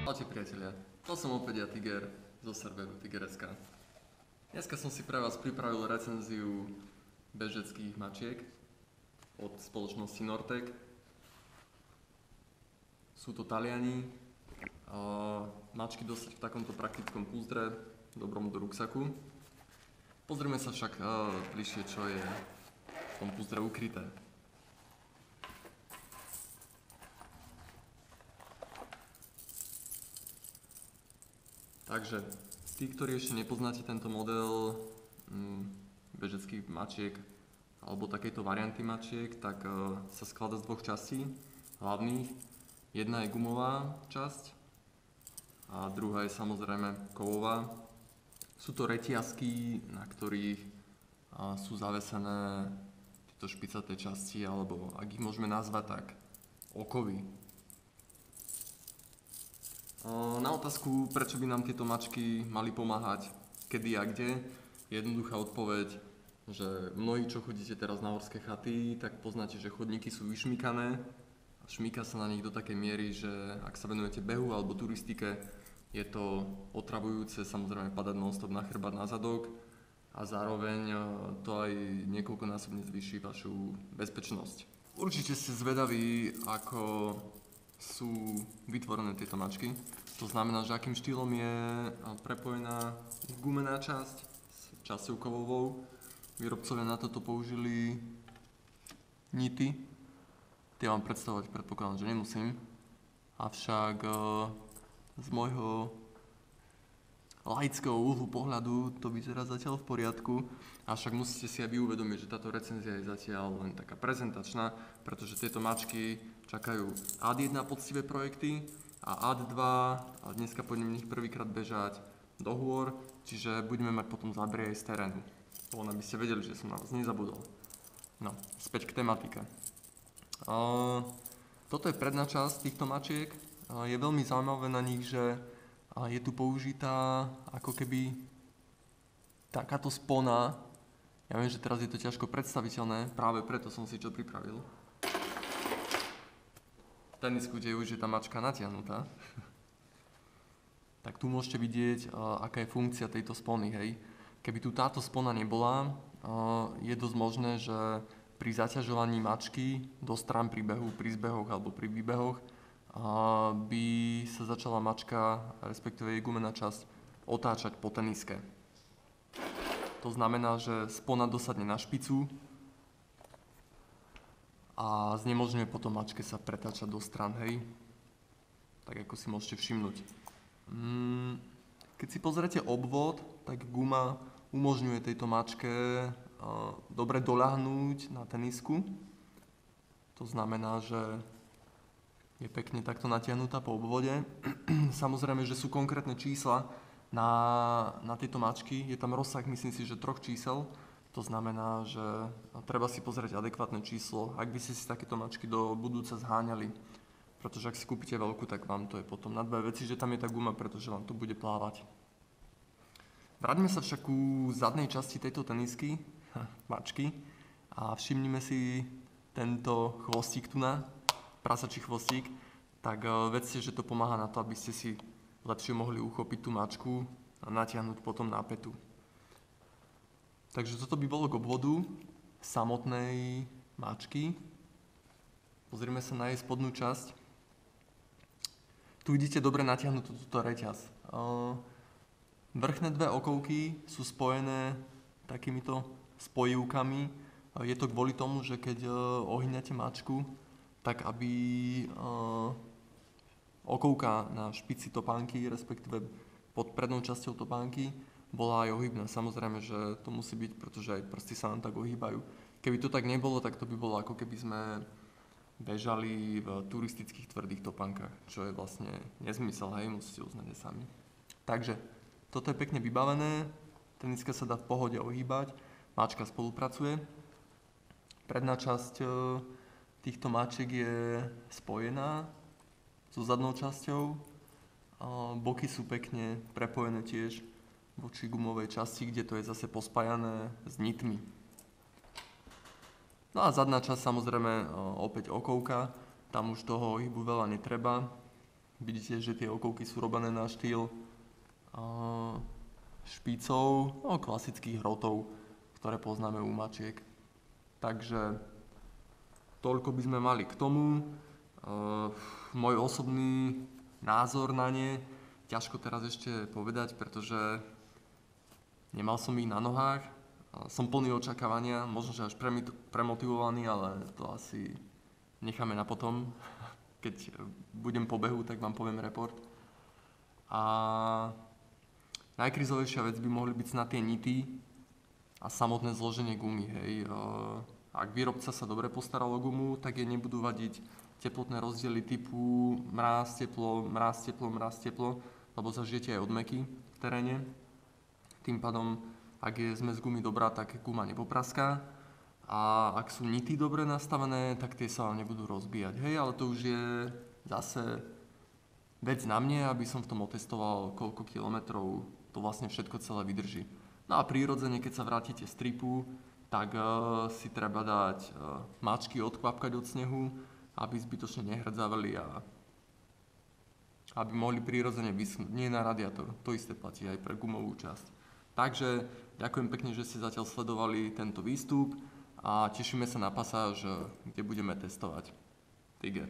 Ahojte priatelia, to som opäť ja Tiger zo serveru Tiger.sk. Dneska som si pre vás pripravil recenziu bežeckých mačiek od spoločnosti Nortec. Sú to Taliani, mačky dostať v takomto praktickom púzdre, dobrom do ruksaku. Pozrime sa však bližšie, čo je v tom púzdre ukryté. Takže, tí, ktorí ešte nepoznáte tento model bežeckých mačiek alebo takejto varianty mačiek, tak sa skladá z dvoch častí hlavných. Jedna je gumová časť a druhá je samozrejme kovová. Sú to reťazky, na ktorých sú zavesené tieto špicaté časti, alebo ak ich môžeme nazvať tak, okovy. Na otázku, prečo by nám tieto mačky mali pomáhať, kedy a kde, je jednoduchá odpoveď, že mnohí, čo chodíte teraz na horské chaty, tak poznáte, že chodníky sú vyšmykané a šmyka sa na nich do takej miery, že ak sa venujete behu alebo turistike, je to otravujúce, samozrejme padať non-stop na chrbát, na zadok a zároveň to aj niekoľkonásobne zvýši vašu bezpečnosť. Určite ste zvedaví, ako sú vytvorené tieto mačky. To znamená, že akým štýlom je prepojená gumená časť s časťou kovovou. Výrobcovia na toto použili nity. Tie vám predstavovať predpokladám, že nemusím. Avšak z môjho laického uhlu pohľadu to vyzerá zatiaľ v poriadku. Avšak musíte si aj vy uvedomiť, že táto recenzia je zatiaľ len taká prezentačná, pretože tieto mačky čakajú AD 1 poctivé projekty a AD 2 a dneska pôjdem v nich prvýkrát bežať do hôr, čiže budeme mať potom zábery aj z terénu. Len aby ste vedeli, že som na vás nezabudol. No, späť k tematike. Toto je predná časť týchto mačiek. Je veľmi zaujímavé na nich, že je tu použitá ako keby takáto spona. Ja viem, že teraz je to ťažko predstaviteľné, práve preto som si čo pripravil. Tenisku, kde už je tá mačka natiahnutá. Tak tu môžete vidieť, aká je funkcia tejto spony, hej. Keby tu táto spona nebola, je dosť možné, že pri zaťažovaní mačky do strán pri behu, pri zbehoch alebo pri výbehoch by sa začala mačka, respektíve jej gumená časť, otáčať po teniske. To znamená, že spona dosadne na špicu a znemožňuje potom mačke sa pretáčať do strán, hej. Tak ako si môžete všimnúť. Keď si pozriete obvod, tak guma umožňuje tejto mačke dobre doľahnúť na tenisku. To znamená, že je pekne takto natiahnutá po obvode. Samozrejme, že sú konkrétne čísla na tieto mačky. Je tam rozsah, myslím si, že 3 čísel. To znamená, že treba si pozrieť adekvátne číslo, ak by ste si takéto mačky do budúca zháňali. Pretože ak si kúpite veľkú, tak vám to je potom na dve veci, že tam je tá guma, pretože vám to bude plávať. Vráťme sa však ku zadnej časti tejto tenisky, mačky, a všimnime si tento chvostík tu na, prasačí chvostík, tak vedzte, že to pomáha na to, aby ste si lepšie mohli uchopiť tú mačku a natiahnuť potom na pätu. Takže toto by bolo k obvodu samotnej mačky. Pozrieme sa na jej spodnú časť. Tu vidíte dobre natiahnutú túto reťaz. Vrchné dve okovky sú spojené takýmito spojivkami. Je to kvôli tomu, že keď ohýňate mačku, tak aby okovka na špici topánky, respektíve pod prednou časťou topánky, bola aj ohybná. Samozrejme, že to musí byť, pretože aj prsty sa nám tak ohýbajú. Keby to tak nebolo, tak to by bolo ako keby sme bežali v turistických tvrdých topánkach, čo je vlastne nezmysel, hej, musíte uznať aj sami. Takže toto je pekne vybavené, teniska sa dá v pohode ohýbať, mačka spolupracuje. Predná časť týchto mačiek je spojená so zadnou časťou, boky sú pekne prepojené tiež voči gumovej časti, kde to je zase pospájané s nitmi. No a zadná časť samozrejme opäť okovka, tam už toho ohybu veľa netreba. Vidíte, že tie okovky sú robené na štýl špicov, no, klasických hrotov, ktoré poznáme u mačiek. Takže toľko by sme mali k tomu. Môj osobný názor na ne ťažko teraz ešte povedať, pretože nemal som ich na nohách. Som plný očakávania, možno že až premotivovaný, ale to asi necháme na potom. Keď budem po behu, tak vám poviem report. A najkrizovejšia vec by mohli byť snad tie nity a samotné zloženie gumy, hej. Ak výrobca sa dobre postaral o gumu, tak jej nebudú vadiť teplotné rozdiely typu mráz, teplo, mráz, teplo, mráz, teplo, lebo zažijete aj odmeky v teréne. Tým pádom, ak je zmes gumy dobrá, tak guma nepopraská. A ak sú nity dobre nastavené, tak tie sa vám nebudú rozbíjať. Hej, ale to už je zase vec na mne, aby som v tom otestoval, koľko kilometrov to vlastne všetko celé vydrží. No a prirodzene, keď sa vrátite z tripu, tak si treba dať mačky odkvapkať od snehu, aby zbytočne nehrdzaveli a aby mohli prirodzene vyschnúť. Nie na radiátor, to isté platí aj pre gumovú časť. Takže ďakujem pekne, že ste zatiaľ sledovali tento výstup a tešíme sa na pasáž, kde budeme testovať Tiger.